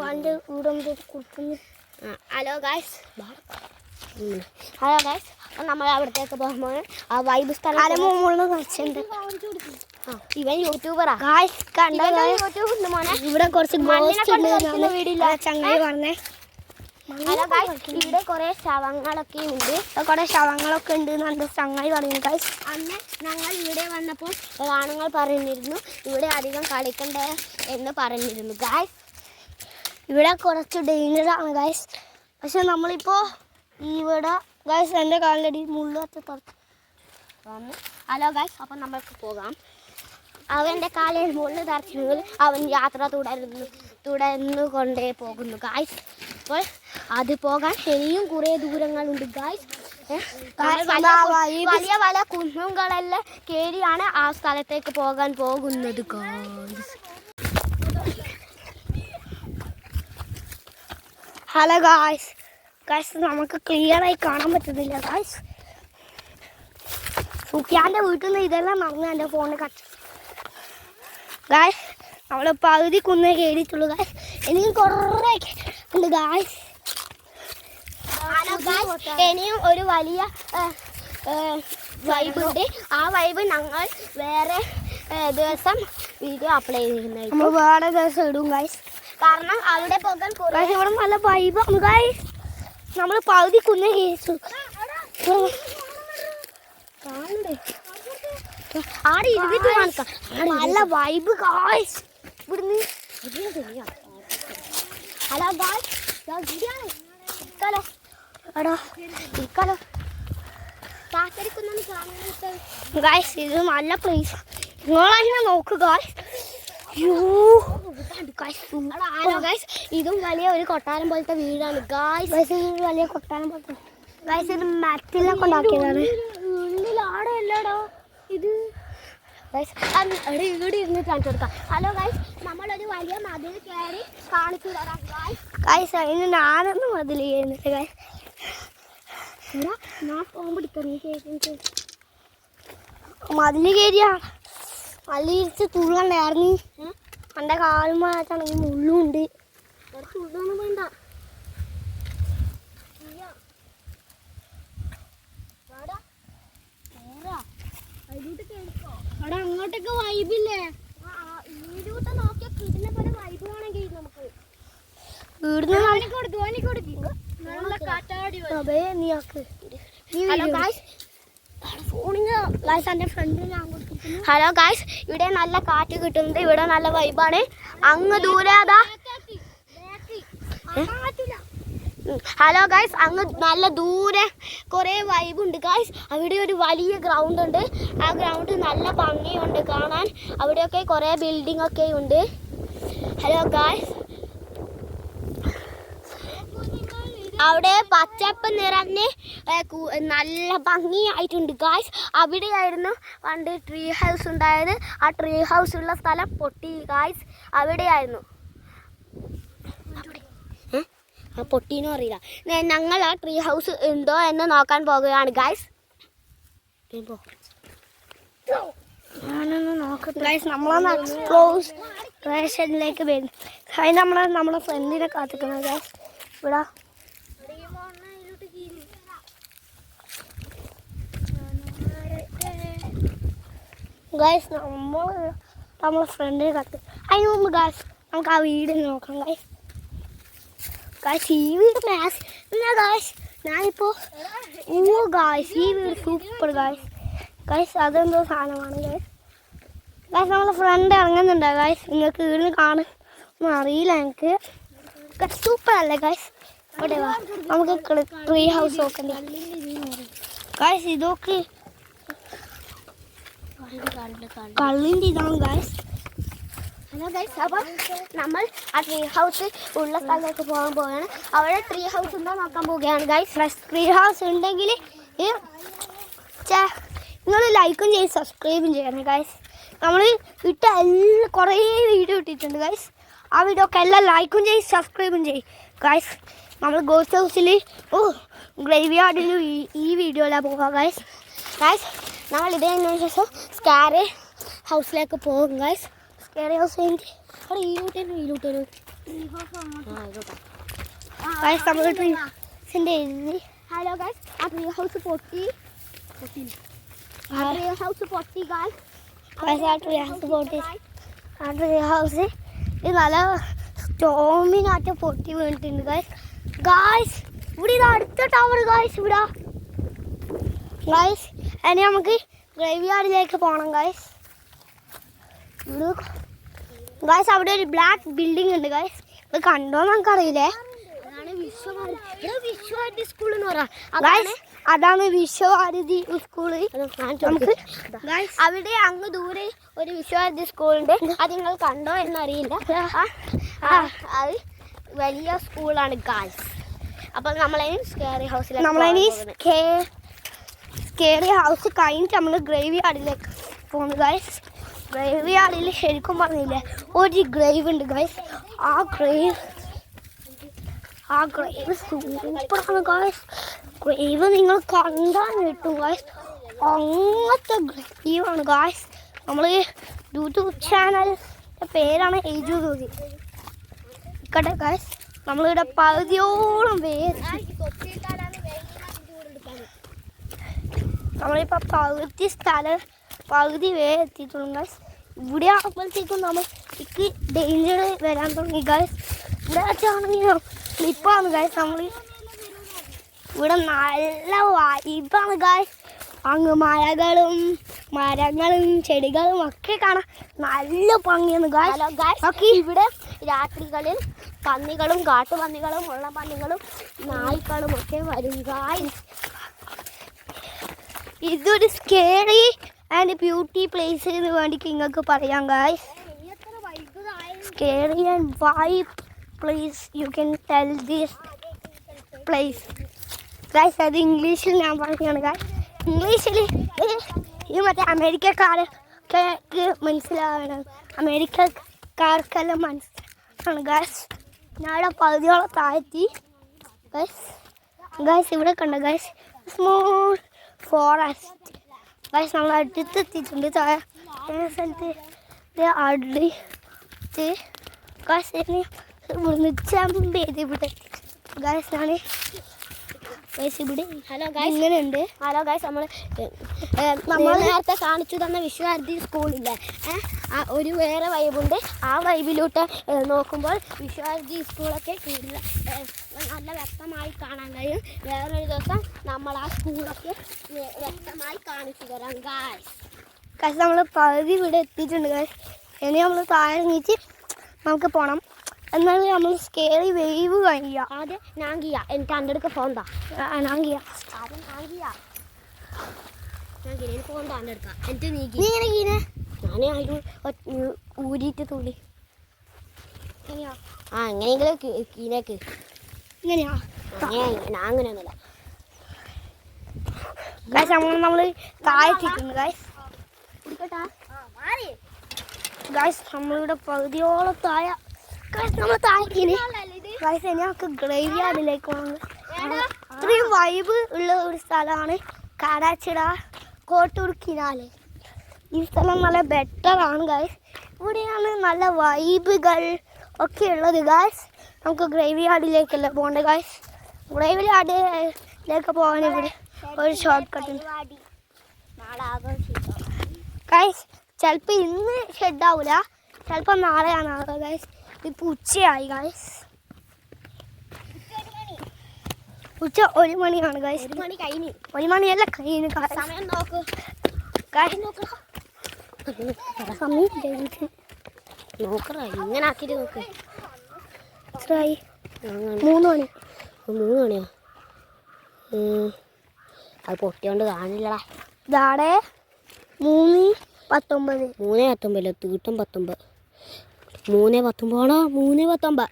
ഹലോ ഗൈസ്, ഹലോ ഗൈസ്, നമ്മൾ അവിടത്തേക്ക് പോകുമ്പോൾ ആ വൈബ് സ്ഥലം കളിച്ചുണ്ട്. ഇവൻ യൂട്യൂബറാ ഗൈസ്. യൂട്യൂബ് മോനെ. ഇവിടെ കുറച്ച് ചങ്ങായി പറഞ്ഞേ. ഹലോ ഗൈസ്, ഇവിടെ കുറേ ശവങ്ങളൊക്കെ ഉണ്ട്. കുറേ ശവങ്ങളൊക്കെ ഉണ്ട് എന്ന് ചങ്ങായി പറയുന്നു ഗൈസ്. അന്ന് ഞങ്ങൾ ഇവിടെ വന്നപ്പോൾ ആണുങ്ങൾ പറഞ്ഞിരുന്നു ഇവിടെ അധികം കളിക്കണ്ട എന്ന് പറഞ്ഞിരുന്നു ഗൈസ്. ഇവിടെ കുറച്ച് ഡേഞ്ചറാണ് ഗൈസ്. പക്ഷെ നമ്മളിപ്പോൾ ഇവിടെ ഗൈസ് എൻ്റെ കാലിലടി മുള്ളത്ത് വന്നു. ഹലോ ഗൈസ്, അപ്പം നമ്മൾക്ക് പോകാം. അവൻ്റെ കാലിൽ മുള്ളു തറച്ചെങ്കിൽ അവൻ യാത്ര തുടർന്നു കൊണ്ടേ പോകുന്നു ഗൈസ്. അപ്പോൾ അത് പോകാൻ ഇനിയും കുറേ ദൂരങ്ങളുണ്ട് ഗൈസ്. വലിയ വലിയ കുന്നുകളെല്ലാം കയറിയാണ് ആ സ്ഥലത്തേക്ക് പോകാൻ പോകുന്നത് ഗൈസ്. Hello guys. നമുക്ക് ക്ലിയറായി കാണാൻ പറ്റുന്നില്ല ഗൈസ്. സുഖിയാൻ്റെ വീട്ടിൽ നിന്ന് ഇതെല്ലാം നടന്ന് എൻ്റെ ഫോണിൽ കട്ടു ഗൈസ്. നമ്മൾ പകുതി കുന്നേ കയറിയിട്ടുള്ളൂ ഗൈസ്. ഇനിയും കുറേ ഉണ്ട് ഗൈസ്. ഇനിയും ഒരു വലിയ വൈബ് ഉണ്ട്. ആ വൈബ് ഞങ്ങൾ വേറെ ദിവസം വീഡിയോ അപ്ലോഡ് ചെയ്യുന്നതായിരിക്കും. നമ്മൾ വേറെ ദിവസം ഇടും ഗൈസ്. കാരണം അവിടെ പോകാൻ ഇവിടെ നല്ല വൈബാണ് ഗൈസ്. നമ്മൾ പകുതി കുന്നേ കയറിച്ചു. ആടെ ഇരുന്നിട്ട് കാണിക്കാം. നല്ല വൈബ് ഗൈസ്. ഇവിടുന്ന് ഹലോ ഗൈസ്, ഇരിക്കാലോ എടാ ഇരിക്കാലോ. കാത്തിരിക്കുന്ന ഗൈസ്. ഇത് നല്ല പ്ലേസ്. നിങ്ങളെന്നെ നോക്ക് ഗൈസ്. ഇതും വലിയ ഒരു കൊട്ടാരം പോലത്തെ വീടാണ് ഗൈസ്. വലിയ കൊട്ടാരം പോലത്തെ ഗൈസ്. ഇത് മറ്റിലൊക്കെ ഉണ്ടാക്കിയതാണ്. ഉള്ളിലാടല്ലോ ഇത് ഇവിടെ ഇരുന്ന് കാണിച്ചു കൊടുക്കാം. ഹലോ ഗൈസ്, നമ്മളൊരു വലിയ മതിൽ കയറി കാണിച്ചു തരാം ഗൈസ്. അതിന് ഞാനൊന്നും മതിൽ ചെയ്യുന്നില്ല ഗൈസ്. ഞാൻ ഫോൺ പിടിക്കാം. മതിൽ കയറിയാ മല്ലിരിച്ച് തുള്ളണ്ടായിരുന്നു. എൻ്റെ കാലും മാറ്റാണെങ്കിൽ മുള്ളും ഉണ്ട്. തുള്ളൊന്നും വേണ്ട. അവിടെ അങ്ങോട്ടൊക്കെ വൈബില്ലേ? വീടൂട്ട് നോക്കിയാൽ കിടിനെ പോലെ വൈബ് വേണമെങ്കിൽ നമുക്ക് വീടിന് നല്ല കാറ്റാടി. ഹലോ ഗൈസ്, എൻ്റെ ഫ്രണ്ടിന് ഞാൻ കൊടുത്തിട്ടുണ്ട്. ഹലോ ഗൈസ്, ഇവിടെ നല്ല കാറ്റ് കിട്ടുന്നുണ്ട്. ഇവിടെ നല്ല വൈബാണ്. അങ്ങ് ദൂരെ അതാ. ഹലോ ഗൈസ്, അങ്ങ് നല്ല ദൂരെ കുറേ വൈബുണ്ട് ഗൈസ്. അവിടെ ഒരു വലിയ ഗ്രൗണ്ട് ഉണ്ട്. ആ ഗ്രൗണ്ട് നല്ല ഭംഗിയുണ്ട് കാണാൻ. അവിടെയൊക്കെ കുറേ ബിൽഡിംഗ് ഒക്കെ ഉണ്ട്. ഹലോ ഗൈസ്, അവിടെ പച്ചപ്പ് നിറഞ്ഞ് നല്ല ഭംഗിയായിട്ടുണ്ട് ഗായ്സ്. അവിടെയായിരുന്നു പണ്ട് ട്രീ ഹൗസ് ഉണ്ടായത്. ആ ട്രീ ഹൗസ് ഉള്ള സ്ഥലം പൊട്ടി ഗായ്സ്. അവിടെയായിരുന്നു. ആ പൊട്ടീനോ അറിയില്ല. ഞങ്ങൾ ആ ട്രീ ഹൗസ് ഉണ്ടോ എന്ന് നോക്കാൻ പോകുകയാണ് ഗൈസ്. ഞാനൊന്ന് നോക്കട്ടെ ഗൈസ്. നമ്മളൊന്ന് എക്സ്പ്ലോറേഷനിലേക്ക് വരും. അതിന് നമ്മുടെ ഫ്രണ്ടിനെ കാത്തിക്കുന്നത് ഗൈസ്. ഇവിടെ ഗൈസ് നമ്മളെ ഫ്രണ്ടിനെ കാത്ത്. അതിന് മുമ്പ് ഗൈസ് നമുക്ക് ആ വീട് നോക്കാം ഗൈസ്. ഗൈസ് ഈ വീട് ഗൈസ് ഞാനിപ്പോൾ ഗൈസ് ഈ വീട് സൂപ്പർ ഗൈസ്. ഗൈസ് അതെന്തോ സാധനമാണ് ഗൈസ്. ഗൈസ് നമ്മളെ ഫ്രണ്ട് ഇറങ്ങുന്നുണ്ടോ ഗൈസ്? നിങ്ങൾക്ക് വീടിന് കാണും അറിയില്ല എനിക്ക്. സൂപ്പർ അല്ലേ ഗൈസ്? ഇവിടെ വാ നമുക്ക് ട്രീ ഹൗസ് നോക്കണ്ടേ ഗൈസ്. ഇതൊക്കെ കള്ളിൻ്റെ ഇതാണ് ഗൈസ്. ഹലോ ഗൈസ്, അപ്പോൾ നമ്മൾ ആ ട്രീ ഹൗസ് ഉള്ള സ്ഥലത്തേക്ക് പോകാൻ പോവുകയാണ്. അവിടെ ട്രീ ഹൗസ് ഉണ്ടോ നോക്കാൻ പോവുകയാണ് ഗൈസ്. ട്രീ ഹൗസ് ഉണ്ടെങ്കിൽ നിങ്ങൾ ലൈക്കും ചെയ്ത് സബ്സ്ക്രൈബും ചെയ്യണം ഗൈസ്. നമ്മൾ ഇട്ട കുറേ വീഡിയോ ഇട്ടിട്ടുണ്ട് ഗൈസ്. ആ വീഡിയോ ഒക്കെ എല്ലാം ലൈക്കും ചെയ്ത് സബ്സ്ക്രൈബും ചെയ്യും ഗൈസ്. നമ്മൾ ഗോസ്റ്റ് ഹൗസിൽ ഗ്രേവി യാർഡിലും ഈ വീഡിയോയിലാണ് പോകുക ഗൈസ്. നമ്മൾ ഇത് കഴിഞ്ഞതിന് ശേഷം സ്കാർ ഹൗസിലേക്ക് പോകും ഗൈസ്. സ്കാർ ഹൗസ് കഴിഞ്ഞിട്ട് അവിടെ ഈ ലൂട്ടേനും ഗൈസ് നമ്മൾ ട്രീ ഹൗസിൻ്റെ എഴുതി. ഹലോ ഗൈസ്, ആ ട്രീ ഹൗസ് പൊട്ടി ഗൈസ്. ആ ട്രീ ഹൗസ് ഇത് നല്ല സ്റ്റോമിനായിട്ട് പൊട്ടി വീണിട്ടുണ്ട് ഗൈസ്. ഗൈസ് ഇവിടെ ഇത് അടുത്ത ടവർ ഗൈസ്. ഇവിടെ ഗൈസ് ഇനി നമുക്ക് ഗ്രേവി യാർഡിലേക്ക് പോകണം ഗൈസ്. ഗൈസ് അവിടെ ഒരു ബ്ലാക്ക് ബിൽഡിംഗ് ഉണ്ട് ഗൈസ്. ഇത് കണ്ടോന്ന് നമുക്കറിയില്ലേ? വിശ്വഭാരതി സ്കൂൾ എന്ന് പറയാം. അതാണ് വിശ്വഭാരതി സ്കൂള്. അവിടെ അങ്ങ് ദൂരെ ഒരു വിശ്വഭാരതി സ്കൂളുണ്ട്. അത് നിങ്ങൾ കണ്ടോ എന്നറിയില്ല. അത് വലിയ സ്കൂളാണ് ഗൈസ്. അപ്പൊ നമ്മളതിന് സ്കേറി ഹൗസിലേക്ക് സ്കേറി ഹൗസ് കഴിഞ്ഞിട്ട് നമ്മൾ ഗ്രേവി യാർഡിലേക്ക് പോകുന്നു ഗൈസ്. ഗ്രേവി യാർഡിൽ ശരിക്കും പറഞ്ഞില്ലേ ഒരു ഗ്രേവ് ഉണ്ട് ഗൈസ്. ആ ഗ്രേവ് സൂപ്പറാണ് ഗൈസ്. ഗ്രേവ് നിങ്ങൾ കണ്ടാൽ കിട്ടും ഗൈസ്. അങ്ങനത്തെ ഗ്രേവാണ് ഗൈസ്. നമ്മൾ യൂട്യൂബ് ചാനലിൻ്റെ പേരാണ് ഏജു ദൂതി. ഇക്കട്ടെ ഗൈസ് നമ്മളിവിടെ പകുതിയോളം നമ്മളിപ്പോൾ പകുതി എത്തിയിട്ടുള്ളൂ ഗൈസ്. ഇവിടെ ആകുമ്പോഴത്തേക്കും നമുക്ക് ഡേഞ്ചർ വരാൻ തുടങ്ങി ഗൈസ്. ഇവിടെ വെച്ചാണെങ്കിൽ ക്ലിപ്പാണ് ഗൈസ്. നമ്മൾ ഇവിടെ നല്ല വൈബാണ് ഗൈസ്. അങ്ങ് മരങ്ങളും ചെടികളും ഒക്കെ കാണാൻ നല്ല ഭംഗിയാണ് ഗൈസ്. ഇവിടെ രാത്രികളിൽ പന്നികളും കാട്ടുപന്നികളും മുള്ളപ്പന്നികളും നായ്ക്കളും ഒക്കെ വരും ഗൈസ്. ഇതൊരു സ്കേറി ആൻഡ് ബ്യൂട്ടി പ്ലേസ് എന്ന് വേണ്ടി നിങ്ങൾക്ക് പറയാം guys. Scary and vibe place you can tell this place guys. അത് ഇംഗ്ലീഷിൽ ഞാൻ പറയുകയാണ് ഗൈസ്. ഇംഗ്ലീഷിൽ ഈ മറ്റേ അമേരിക്കക്കാർക്ക് മനസ്സിലാവണം. അമേരിക്കക്കാർക്കെല്ലാം മനസ്സിലാണ് ഗൈസ്. ഞാനിവിടെ പകുതിയോളം താഴ്ത്തി ഗൈസ്. ഇവിടെ കണ്ട ഗൈസ് സ്മോൾ ഫോറസ്റ്റ് ഗൈസ്. നമ്മൾ അടുത്തെത്തിയിട്ടുണ്ട് സ്ഥലത്ത് അടുത്ത് ഗൈസ്. ഇവിടുന്ന് ജമ്പ് ചെയ്ത് ഇവിടെ ഗൈസ് ആണ് ഗൈസ്. ഇവിടെ ഹലോ ഗൈസ് ഇങ്ങനെയുണ്ട്. ഹലോ ഗൈസ്, നമ്മൾ നേരത്തെ കാണിച്ചു തന്ന വിശ്വഭാരതി സ്കൂളില്ലേ, ഒരു വേറെ വൈബുണ്ട്. ആ വൈബിലോട്ട് നോക്കുമ്പോൾ വിശ്വഭാരതി സ്കൂളൊക്കെ കൂടുതൽ നല്ല വ്യക്തമായി കാണാൻ കഴിയും. വേറൊരു ദിവസം നമ്മൾ ആ സ്കൂളൊക്കെ വ്യക്തമായി കാണിച്ചു തരാം ഗൈസ്. ഗൈസ് നമ്മൾ പകുതി ഇവിടെ എത്തിയിട്ടുണ്ട് ഗൈസ്. ഇനി നമ്മൾ താഴെ നീച്ച് നമുക്ക് പോകണം. എന്നാലും നമ്മൾ സ്കേറി വേവ് കഴിയുക. ആദ്യം ഞാൻ ചെയ്യാ. എനിക്ക് എൻ്റെ അടുത്ത് ഫോൺ താ. ഞാൻ ചെയ്യാം. ആദ്യം ഞാൻ ചെയ്യാം. എനിക്ക് ഫോൺ താ എൻ്റെ അടുക്ക. എനിക്ക് നീ ഇങ്ങനെ കീനെ ഞാൻ ഊരിയിട്ട് തുള്ളി എങ്ങനെയാ? എങ്ങനെയെങ്കിലും കീനേക്ക് ഇങ്ങനെയാ? ഞാൻ അങ്ങനെയൊന്നുമില്ല ഗൈസ്. നമ്മൾ താഴെ എത്തിയിട്ടുണ്ട് ഗൈസ്. ഗൈസ് നമ്മളിവിടെ പകുതിയോളം താഴെ ഗൈസ്. നമ്മൾ താഴേക്കിന് ഗൈസ് ഇനി നമുക്ക് ഗ്രേവി യാർഡിലേക്ക് പോകണം. ഇത്രയും വൈബ് ഉള്ള ഒരു സ്ഥലമാണ് കാടാച്ചിറ കോട്ടൂർ കിനാല്. ഈ സ്ഥലം നല്ല ബെറ്ററാണ് ഗൈസ്. ഇവിടെയാണ് നല്ല വൈബുകൾ ഒക്കെ ഉള്ളത് ഗൈസ്. നമുക്ക് ഗ്രേവി യാർഡിലേക്കല്ല പോകേണ്ടത് ഗൈസ്. ഗ്രേവി യാർഡിലേക്ക് പോകാൻ ഇവിടെ ഒരു ഷോർട്ട് കട്ട് ഉണ്ട് ഗൈസ്. ചിലപ്പോൾ ഇന്ന് ഷെഡാവില്ല, ചിലപ്പോൾ നാളെയാണ് ആവുക ഗൈസ്. ഇപ്പോൾ ഉച്ചയായി ഗൈസ്. ഉച്ച 1 മണിയാണ് ഗൈസ്. 1 മണി കഴിഞ്ഞു. 1 മണിയല്ല കഴിഞ്ഞു. സമയം നോക്ക് ഗൈസ് സമയം നോക്കറ ഇങ്ങനെ ആക്കിയിട്ട് നോക്ക്. എത്രയായി? 3 മണി. 3 മണിയോ? അത് പൊട്ടിയോണ്ട് കാണില്ലടാ. ഇതാടെ 3:19. 3:19 തീട്ടും 19. 3:19 ആണോ? 3:19.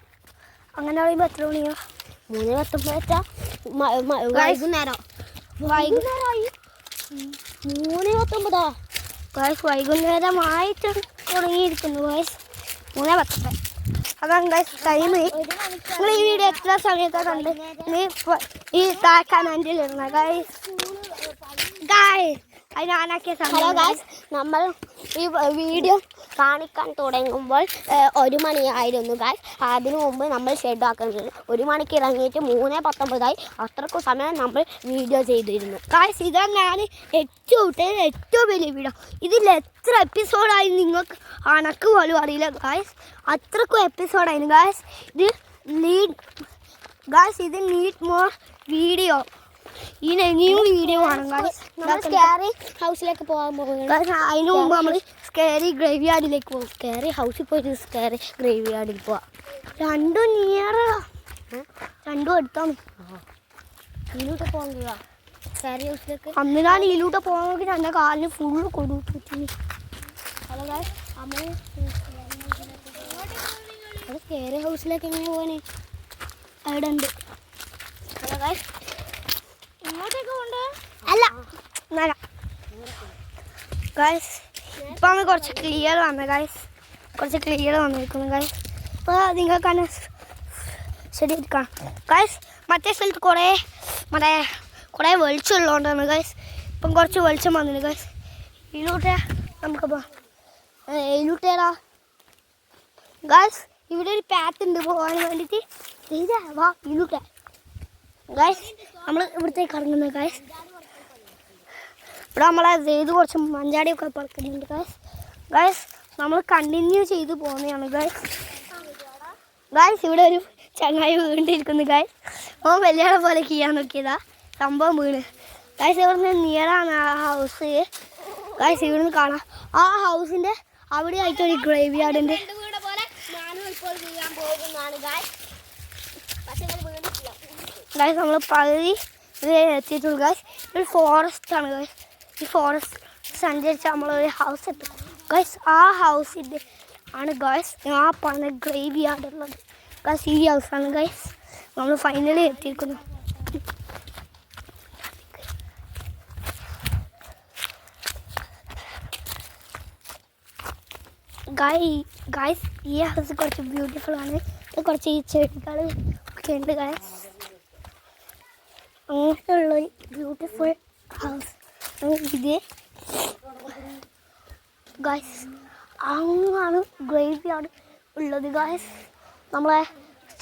അങ്ങനെ പറയുമ്പോൾ എത്ര മണിയോ? 3:19 വെച്ചാൽ വൈകുന്നേരം. വൈകുന്നേരമായി. 3:19. ഗൈസ് വൈകുന്നേരമായിട്ട് തുടങ്ങിയിരിക്കുന്നു ഗൈസ്. 3:19. അതാണ് ഗൈസ് ടൈം. നിങ്ങൾ ഈ വീഡിയോ എത്ര സമയത്താണ് കണ്ട് ഈ കമൻറ്റിലിരുന്ന ഗൈസ്. ഗൈസ് അത് ഞാനാക്കിയ ഹലോ ഗൈസ്, നമ്മൾ ഈ വീഡിയോ കാണിക്കാൻ തുടങ്ങുമ്പോൾ 1 മണിയായിരുന്നു ഗൈസ്. അതിനു മുമ്പ് നമ്മൾ ഷെഡ് ആക്കുന്നത് 1 മണിക്ക് ഇറങ്ങിയിട്ട് 3:19 അത്രക്കും സമയം നമ്മൾ വീഡിയോ ചെയ്തിരുന്നു ഗൈസ്. ഇതാണ് ഞാൻ ഏറ്റവും വലിയ വീഡിയോ. ഇതിൽ എത്ര എപ്പിസോഡായി നിങ്ങൾക്ക് അണക്ക് പോലും അറിയില്ല ഗൈസ്. അത്രക്കും എപ്പിസോഡായിരുന്നു ഗൈസ്. ഇത് നീഡ് മോർ വീഡിയോ. ഇനിയും വീഡിയോ കാണും ഗൈസ്. സ്കാരി ഹൗസിലേക്ക് പോകാൻ പോകുന്നത്. അതിന് മുമ്പ് നമ്മൾ സ്കേറി ഗ്രേവി യാർഡിലേക്ക് പോകും. സ്കാരി ഹൗസിൽ പോയിട്ട് സ്കാരി ഗ്രേവി യാർഡിൽ പോവാം. രണ്ടും എടുത്താണ്. ഇതിലൂടെ പോകാൻ കഴിയുക സ്കാരി ഹൗസിലേക്ക്. അന്ന് ഞാൻ ഇതിലൂടെ പോകണമെങ്കിൽ എൻ്റെ കാലിന് ഫുള്ള് കൊടുത്തു. ഹലോ ഗൈസ്, അത് സ്കാരി ഹൗസിലേക്ക് എങ്ങനെ പോകാനേ? അവിടെ ഉണ്ട്. ഹലോ ഗൈസ്, ഇങ്ങോട്ടേക്ക് കൊണ്ട് അല്ല ഗൈസ്. ഇപ്പം നമ്മൾ കുറച്ച് ക്ലിയർ വന്നു ഗൈസ്. ഇപ്പോൾ നിങ്ങൾക്ക് തന്നെ ശരിയാക്കാം ഗൈസ്. മറ്റേ സ്ഥലത്ത് കുറേ വെളിച്ചമുള്ളതുകൊണ്ടാണ് ഗൈസ് ഇപ്പം കുറച്ച് വെളിച്ചം വന്നിട്ടുണ്ട് ഗൈസ്. ഇതിലൂടെ നമുക്ക് ഇതിലൂട്ടേടാ ഗൈസ്. ഇവിടെ ഒരു പാത്ത് ഉണ്ട് പോകാൻ വേണ്ടിയിട്ട്. വാ ഇതിലൂട്ടെ ഗൈസ്. നമ്മൾ ഇവിടത്തേക്ക് ഇറങ്ങുന്നത് ഗൈസ്. ഇവിടെ നമ്മളെ ചെയ്ത് കുറച്ച് മഞ്ചാടിയൊക്കെ പറക്കുന്നുണ്ട് ഗൈസ്. നമ്മൾ കണ്ടിന്യൂ ചെയ്ത് പോകുന്നതാണ് ഗൈസ്. ഇവിടെ ഒരു ചങ്ങായി വീണ്ടിരിക്കുന്നു ഗൈസ്. ഓൻ വലിയാളെ പോലെ ചെയ്യാൻ നോക്കിയതാ, സംഭവം വീണ് ഗൈസ്. ഇവിടുന്ന് നിയറാണ് ആ ഹൗസ് ഗൈസ്. ഇവിടുന്ന് കാണാം ആ ഹൗസിൻ്റെ അവിടെ ആയിട്ടൊരു ഗ്രേവി യാർഡുണ്ട് ഗൈസ്. നമ്മൾ പകുതി എത്തിയിട്ടുള്ളൂ ഗൈസ്. ഒരു ഫോറസ്റ്റാണ് ഗൈസ്. ഈ ഫോറസ്റ്റ് സഞ്ചരിച്ച് നമ്മളൊരു ഹൗസ് എത്തും ഗൈസ്. ആ ഹൗസിൻ്റെ ആണ് ഗൈസ് ആ പറഞ്ഞ ഗ്രേവി യാർഡുള്ളത് ഗൈസ്. ഈ ഹൗസാണ് ഗൈസ് നമ്മൾ ഫൈനലി എത്തിയിരിക്കുന്നു. ഗൈസ് ഈ ഹൗസ് കുറച്ച് ബ്യൂട്ടിഫുൾ ആണ്. കുറച്ച് ഈ ചെടികൾ ഒക്കെ ഉണ്ട് ഗൈസ്. അങ്ങനെയുള്ളൊരു ബ്യൂട്ടിഫുൾ ഹൗസ് ഇത് ഗൈസ്. അങ്ങാണ് ഗ്രേവി യാർഡ് ഉള്ളത് ഗൈസ്. നമ്മളെ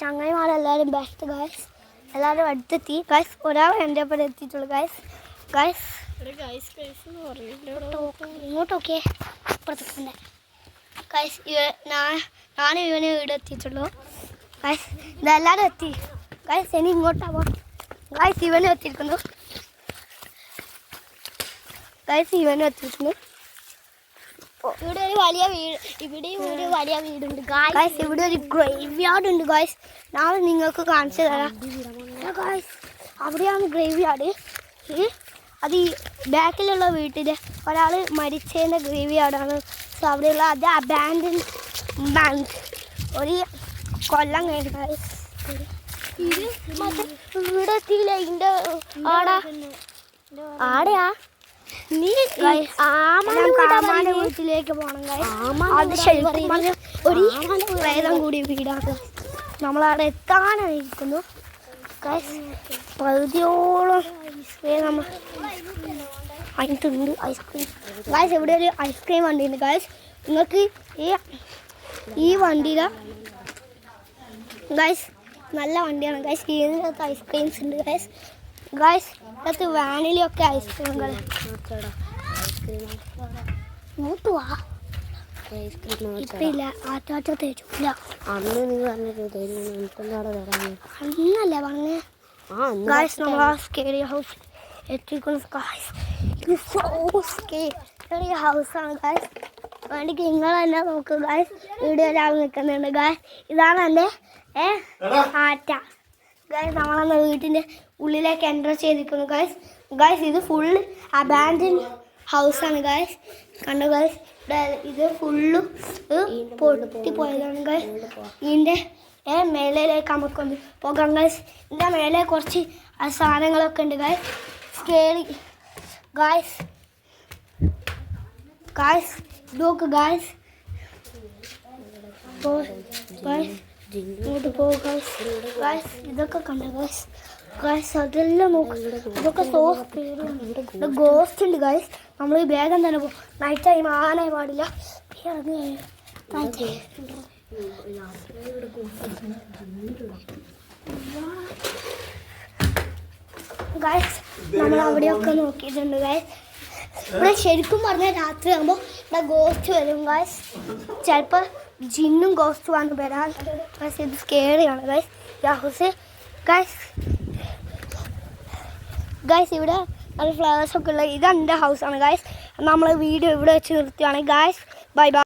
ചങ്ങായിമാരെല്ലാവരും ബെസ്റ്റ് ഗൈസ്. എല്ലാവരും അടുത്തെത്തി ഗൈസ്. ഒരാൾ എൻ്റെ ഒപ്പം എത്തിയിട്ടുള്ളൂ ഗൈസ്. ഇങ്ങോട്ടൊക്കെ അപ്പുറത്തേക്കുണ്ട് ഗൈസ്. ഞാനും ഇവന് ഇവിടെ എത്തിയിട്ടുള്ളൂ ഗൈസ്. ഇതെല്ലാവരും എത്തി ഗൈസ്. ഇനി ഇങ്ങോട്ടാവാം ഗൈസ്. ഇവനും എത്തിയിരിക്കുന്നു ഗൈസ്. ഇവനും എത്തിയിട്ടുണ്ട്. ഇവിടെ ഒരു വലിയ വീടുണ്ട് ഗൈസ്. ഇവിടെ ഒരു ഗ്രേവി യാർഡ് ഉണ്ട് ഗൈസ്. ഞാൻ നിങ്ങൾക്ക് കാണിച്ചു തരാം ഗൈസ്. അവിടെയാണ് ഗ്രേവി യാർഡ്. അത് ഈ ബാക്കിലുള്ള വീട്ടിൽ ഒരാൾ മരിച്ചതിൻ്റെ ഗ്രേവി യാർഡാണ്. സോ അവിടെയുള്ള അത് അബാൻഡൻ ബാങ്ക് ഒരു കൊല്ലം കഴിഞ്ഞു ഗൈസ്. ഇവിടെ എത്തിയില്ല. ഇതിൻ്റെ ആടെയാ നീ ആമാന്റെ വീട്ടിലേക്ക് പോകണം ഗൈസ്. അത് ശരിക്കും ഒരു പ്രേതം കൂടി വീടാണ്. നമ്മളവിടെ എത്താനായിരിക്കുന്നു ഗൈസ്. പകുതിയോളം നമ്മൾ അതിനകത്തുണ്ട് ഐസ്ക്രീം ഗൈസ്. ഇവിടെ ഒരു ഐസ്ക്രീം വണ്ടി ഉണ്ട് ഗൈസ്. നിങ്ങൾക്ക് ഈ വണ്ടിയില ഗൈസ് നല്ല വണ്ടിയാണ് ഗൈസ്. ഇതിനകത്ത് ഐസ്ക്രീംസ് ഉണ്ട് ഗൈസ്. ഗൈസ് ഇതിനകത്ത് വാനിലയൊക്കെ ഐസ്ക്രീമുകൾ നോട്ടുവാ ഇപ്പം ഇല്ല. ആറ്റാറ്റ തേച്ചില്ല അന്ന് നീ പറഞ്ഞിട്ട് അന്നല്ലേ പറഞ്ഞേ ഗൈസ്. നമ്മൾ ആ സ്കേറിയ ഹൗസ് എത്തിക്കുന്നു ഗൈസ്. ഇത് സോ സ്കേറിയ ഹൗസാണ് ഗൈസ്. വേണ്ടിക്ക് നിങ്ങൾ തന്നെ നോക്കുക ഗൈസ്. വീഡിയോ ഒരാൾ നിൽക്കുന്നുണ്ട് ഗൈസ്. ഇതാണ് എൻ്റെ ആറ്റ ഗൈസ്. നമ്മളന്ന് വീട്ടിൻ്റെ ഉള്ളിലേക്ക് എൻ്റർ ചെയ്തിരിക്കുന്നു ഗൈസ്. ഗൈസ് ഇത് ഫുള്ള് അബാൻഡൻ ഹൗസാണ് ഗൈസ്. കണ്ടു ഗൈസ്. ഇത് ഫുള്ളും പൊട്ടിപ്പോയതാണ് ഗൈസ്. ഇതിൻ്റെ മേലയിലേക്ക് നമുക്കൊന്ന് പോകാം ഗൈസ്. ഇതിൻ്റെ മേലെ കുറച്ച് സാധനങ്ങളൊക്കെ ഉണ്ട് ഗൈസ്. Scary guys. ഗൈസ് നോക്ക് ഗൈസ്. ഇങ്ങോട്ട് പോകും ഗൈസ്. ഗൈസ് ഇതൊക്കെ കണ്ട ഗൈസ്. ഗൈസ് അതെല്ലാം നോക്ക്. ഇതൊക്കെ സോ സ്പീഡ് ഗോസ്റ്റ് ഉണ്ട് ഗൈസ്. നമ്മൾ ഈ വേഗം തന്നെ പോകും. നൈറ്റ് ടൈം ആനായി പാടില്ല. ഗൈസ് നമ്മൾ അവിടെയൊക്കെ നോക്കിയിട്ടുണ്ട് ഗൈസ്. ഇവിടെ ശരിക്കും പറഞ്ഞാൽ രാത്രി ആകുമ്പോൾ ഇവിടെ ഗോസ്റ്റ് വരും ഗൈസ്. ചിലപ്പോൾ ജിന്നും ഗോസ്റ്റ് വന്ന് വരാൻ ഗൈസ്. ഇത് സ്കേറിയാണ് ഗൈസ് ഈ ഹൗസ് ഗൈസ്. ഗൈസ് ഇവിടെ നല്ല ഫ്ലവേഴ്സൊക്കെ ഉള്ള ഇതെൻ്റെ ഹൗസാണ് ഗൈസ്. നമ്മൾ വീഡിയോ ഇവിടെ വെച്ച് നിർത്തുകയാണ് ഗൈസ്. Bye bye.